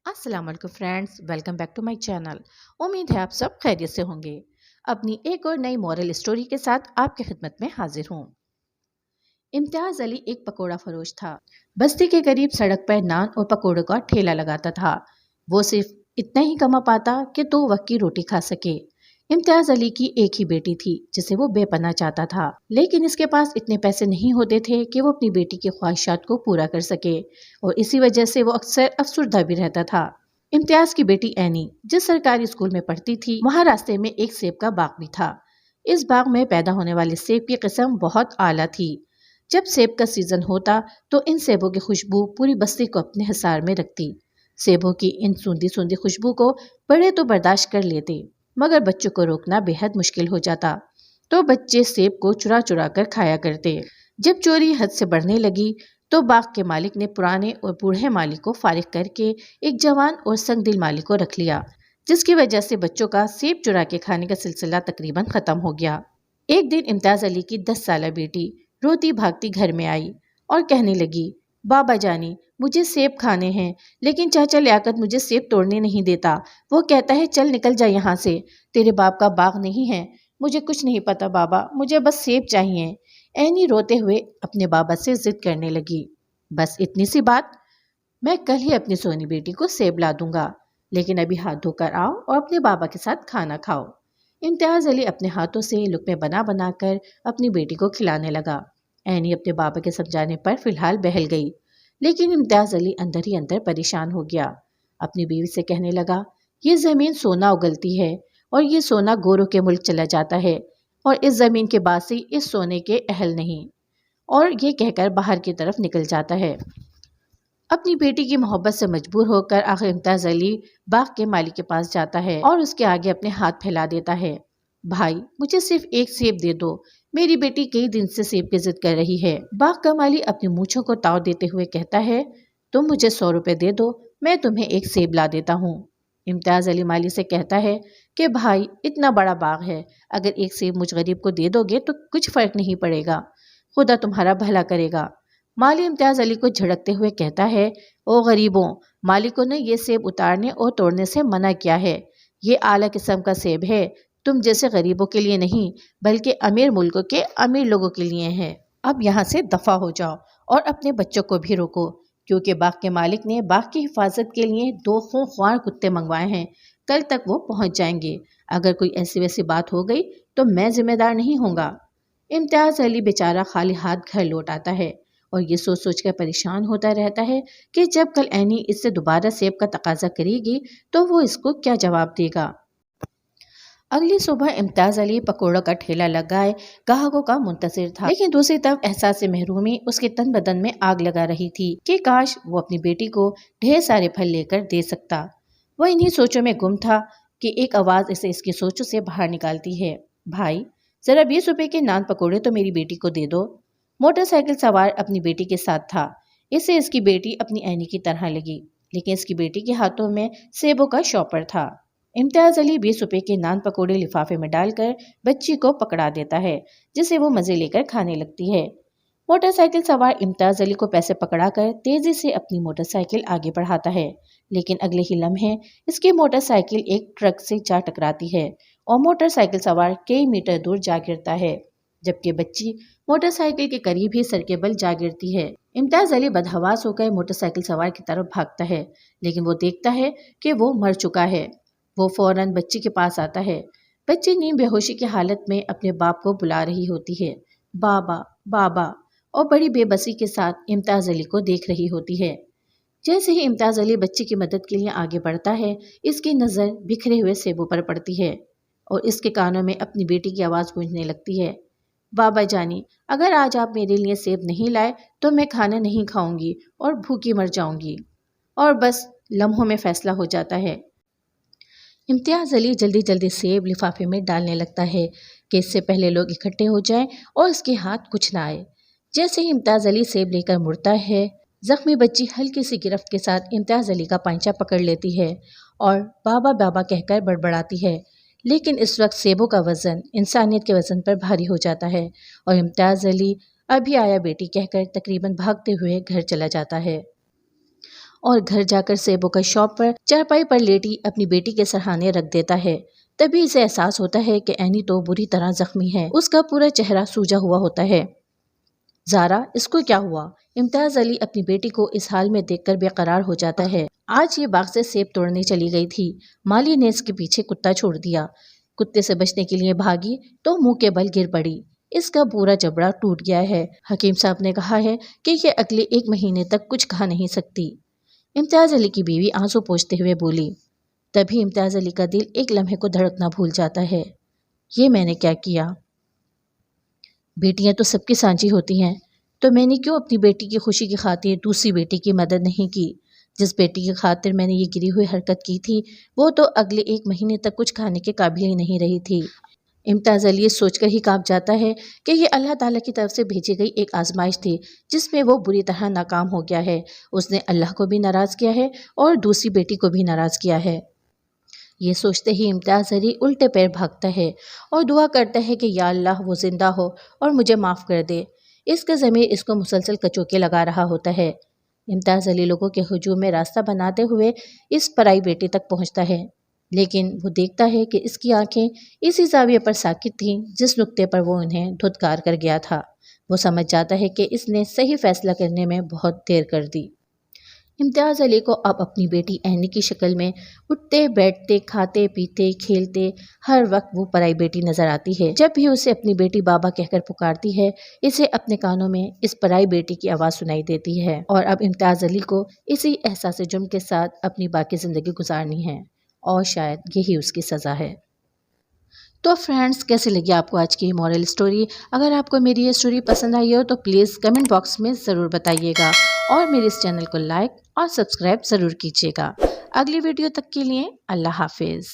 अस्सलाम वालेकुम friends, welcome back to my channel. उम्मीद है आप सब खैरियत से होंगे। अपनी एक और नई मॉरल स्टोरी के साथ आपकी खिदमत में हाजिर हूँ। इम्तियाज अली एक पकोड़ा फरोश था। बस्ती के करीब सड़क पर नान और पकोड़ों का ठेला लगाता था। वो सिर्फ इतना ही कमा पाता कि 2 वक्त की रोटी खा सके। इम्तियाज अली की एक ही बेटी थी जिसे वो बेपनाह चाहता था, लेकिन इसके पास इतने पैसे नहीं होते थे कि वो अपनी बेटी की ख्वाहिशात को पूरा कर सके, और इसी वजह से वो अक्सर अफसुर्दा भी रहता था। इम्तियाज की बेटी एनी जिस सरकारी स्कूल में पढ़ती थी, वहाँ रास्ते में एक सेब का बाग भी था। इस बाग में पैदा होने वाले सेब की किस्म बहुत आला थी। जब सेब का सीजन होता तो इन सेबों की खुशबू पूरी बस्ती को अपने हिसार में रखती। सेबों की इन सूंधी सूंधी खुशबू को बड़े तो बर्दाश्त कर लेते, मगर बच्चों को रोकना बेहद मुश्किल हो जाता। तो बच्चे सेब को चुरा चुरा कर खाया करते। जब चोरी हद से बढ़ने लगी तो बाग के मालिक ने पुराने और बूढ़े मालिक को फारिग करके एक जवान और संगदिल मालिक को रख लिया, जिसकी वजह से बच्चों का सेब चुरा के खाने का सिलसिला तकरीबन खत्म हो गया। एक दिन इम्तियाज अली की 10 साल बेटी रोती भागती घर में आई और कहने लगी, बाबा जानी, मुझे सेब खाने हैं, लेकिन चाचा लियाकत मुझे सेब तोड़ने नहीं देता। वो कहता है चल निकल जा यहाँ से, तेरे बाप का बाग नहीं है। मुझे कुछ नहीं पता बाबा, मुझे बस सेब चाहिए। एनी रोते हुए अपने बाबा से जिद करने लगी, बस इतनी सी बात, मैं कल ही अपनी सोनी बेटी को सेब ला दूंगा, लेकिन अभी हाथ धोकर आओ और अपने बाबा के साथ खाना खाओ। इम्तियाज अली अपने हाथों से लुक़्मे बना बना कर अपनी बेटी को खिलाने लगा। एनी अपने बाबा के समझाने पर फिलहाल बहल गई, लेकिन इम्तियाज अली अंदर ही अंदर परेशान हो गया। अपनी बीवी से कहने लगा, ये जमीन सोना उगलती है और ये सोना गोरों के मुल्क चला जाता है, और इस जमीन के बासी इस सोने के अहल नहीं, और ये कहकर बाहर की तरफ निकल जाता है। अपनी बेटी की मोहब्बत से मजबूर होकर आखिर इम्तियाज अली बाग के मालिक के पास जाता है और उसके आगे अपने हाथ फैला देता है। भाई, मुझे सिर्फ एक सेब दे दो, मेरी बेटी कई दिन से सेब की जिद कर रही है। बाग का माली अपनी मूंछों को ताव देते हुए कहता है, तुम मुझे 100 रुपए दे दो, मैं तुम्हें एक सेब ला देता हूँ। इम्तियाज अली माली से कहता है कि भाई, इतना बड़ा बाग है, अगर एक सेब मुझ गरीब को दे दोगे तो कुछ फर्क नहीं पड़ेगा, खुदा तुम्हारा भला करेगा। माली इम्तियाज अली को झिड़कते हुए कहता है, ओ गरीबों, मालिकों ने ये सेब उतारने और तोड़ने से मना किया है। ये आला किस्म का सेब है, तुम जैसे गरीबों के लिए नहीं, बल्कि अमीर मुल्कों के अमीर लोगों के लिए है। अब यहाँ से दफा हो जाओ और अपने बच्चों को भी रोको, क्योंकि बाग के मालिक ने बाग की हिफाजत के लिए 2 खूंखार कुत्ते मंगवाए हैं। कल तक वो पहुंच जाएंगे। अगर कोई ऐसी वैसी बात हो गई तो मैं जिम्मेदार नहीं होऊंगा। इम्तियाज अली बेचारा खाली हाथ घर लौट आता है और ये सोच सोच कर परेशान होता रहता है कि जब कल एनी इससे दोबारा सेब का तकाजा करेगी तो वो इसको क्या जवाब देगा। अगली सुबह इम्तियाज अली पकोड़ों का ठेला लगाए ग्राहकों का मुंतजिर था, लेकिन दूसरी तरफ एहसास महरूमी उसके तन बदन में आग लगा रही थी कि काश वो अपनी बेटी को ढेर सारे फल लेकर दे सकता। वो इन्हीं सोचों में गुम था कि एक आवाज इसे इसकी सोचों से बाहर निकालती है, भाई, जरा 20 रुपए के नान पकोड़े तो मेरी बेटी को दे दो। मोटरसाइकिल सवार अपनी बेटी के साथ था। इसे इसकी बेटी अपनी ऐनी की तरह लगी, लेकिन इसकी बेटी के हाथों में सेबों का शॉपर था। इम्तियाज अली 20 रुपए के नान पकोड़े लिफाफे में डालकर बच्ची को पकड़ा देता है, जिसे वो मजे लेकर खाने लगती है। मोटरसाइकिल सवार इम्तियाज अली को पैसे पकड़ाकर तेजी से अपनी मोटरसाइकिल आगे बढ़ाता है, लेकिन अगले ही लम्हे इसकी मोटरसाइकिल एक ट्रक से जा टकराती है और मोटरसाइकिल सवार कई मीटर दूर जा गिरता है, जबकि बच्ची मोटरसाइकिल के करीब ही सर के बल जा गिरती है। इम्तियाज अली बदहवास होकर मोटरसाइकिल सवार की तरफ भागता है, लेकिन वो देखता है कि वो मर चुका है। वो फौरन बच्ची के पास आता है। बच्ची नींद बेहोशी की हालत में अपने बाप को बुला रही होती है, बाबा बाबा, और बड़ी बेबसी के साथ इम्तियाज अली को देख रही होती है। जैसे ही इम्तियाज अली बच्ची की मदद के लिए आगे बढ़ता है, इसकी नज़र बिखरे हुए सेबों पर पड़ती है और इसके कानों में अपनी बेटी की आवाज़ गूंजने लगती है, बाबा जानी, अगर आज आप मेरे लिए सेब नहीं लाए तो मैं खाना नहीं खाऊंगी और भूखी मर जाऊंगी। और बस लम्हों में फैसला हो जाता है। इम्तियाज अली जल्दी जल्दी सेब लिफाफे में डालने लगता है कि इससे पहले लोग इकट्ठे हो जाएं और इसके हाथ कुछ ना आए। जैसे ही इम्तियाज अली सेब लेकर मुड़ता है, जख्मी बच्ची हल्की सी गिरफ्त के साथ इम्तियाज अली का पांचा पकड़ लेती है और बाबा बाबा कहकर बड़बड़ाती है, लेकिन इस वक्त सेबों का वज़न इंसानियत के वज़न पर भारी हो जाता है और इम्तियाज अली अभी आया बेटी कहकर तकरीबन भागते हुए घर चला जाता है। और घर जाकर सेबों का शॉप पर चारपाई पर लेटी अपनी बेटी के सरहाने रख देता है। तभी इसे एहसास होता है कि एनी तो बुरी तरह जख्मी है। उसका पूरा चेहरा सूजा हुआ होता है। ज़ारा, इसको क्या हुआ? इम्तियाज अली अपनी बेटी को इस हाल में देखकर बेकरार हो जाता है। आज ये बाग से सेब तोड़ने चली गई थी। माली ने इसके पीछे कुत्ता छोड़ दिया। कुत्ते से बचने के लिए भागी तो मुंह के बल गिर पड़ी। इसका पूरा जबड़ा टूट गया है। हकीम साहब ने कहा है कि ये अगले 1 महीने तक कुछ खा नहीं सकती। इम्तियाज अली की बीवी आंसू पोंछते हुए बोली। तभी इम्तियाज अली का दिल एक लम्हे को धड़कना भूल जाता है। ये मैंने क्या किया? बेटियां तो सबकी सांझी होती हैं, तो मैंने क्यों अपनी बेटी की खुशी की खातिर दूसरी बेटी की मदद नहीं की? जिस बेटी की खातिर मैंने ये गिरी हुई हरकत की थी, वो तो अगले 1 महीने तक कुछ खाने के काबिल ही नहीं रही थी। इम्तियाज अली सोचकर ही कांप जाता है कि ये अल्लाह ताला की तरफ से भेजी गई एक आजमाइश थी, जिसमें वो बुरी तरह नाकाम हो गया है। उसने अल्लाह को भी नाराज़ किया है और दूसरी बेटी को भी नाराज़ किया है। ये सोचते ही इम्तियाज अली उल्टे पैर भागता है और दुआ करता है कि या अल्लाह वो जिंदा हो और मुझे माफ़ कर दे। इसका ज़मीर इसको मुसलसल कचोके लगा रहा होता है। इम्तियाज अली लोगों के हुजूम में रास्ता बनाते हुए इस पराई बेटी तक पहुंचता है, लेकिन वो देखता है कि इसकी आंखें इसी ज़ाविये पर साकित थीं जिस नुक्ते पर वो उन्हें धुतकार कर गया था। वो समझ जाता है कि इसने सही फैसला करने में बहुत देर कर दी। इम्तियाज अली को अब अपनी बेटी एनी की शक्ल में उठते बैठते खाते पीते खेलते हर वक्त वो पराई बेटी नजर आती है। जब भी उसे अपनी बेटी बाबा कहकर पुकारती है, इसे अपने कानों में इस पराई बेटी की आवाज़ सुनाई देती है। और अब इम्तियाज अली को इसी एहसास जुर्म के साथ अपनी बाकी ज़िंदगी गुजारनी है और शायद यही उसकी सज़ा है। तो फ्रेंड्स, कैसी लगी आपको आज की मॉरल स्टोरी? अगर आपको मेरी ये स्टोरी पसंद आई हो तो प्लीज़ कमेंट बॉक्स में ज़रूर बताइएगा और मेरे इस चैनल को लाइक और सब्सक्राइब ज़रूर कीजिएगा। अगली वीडियो तक के लिए अल्लाह हाफिज़।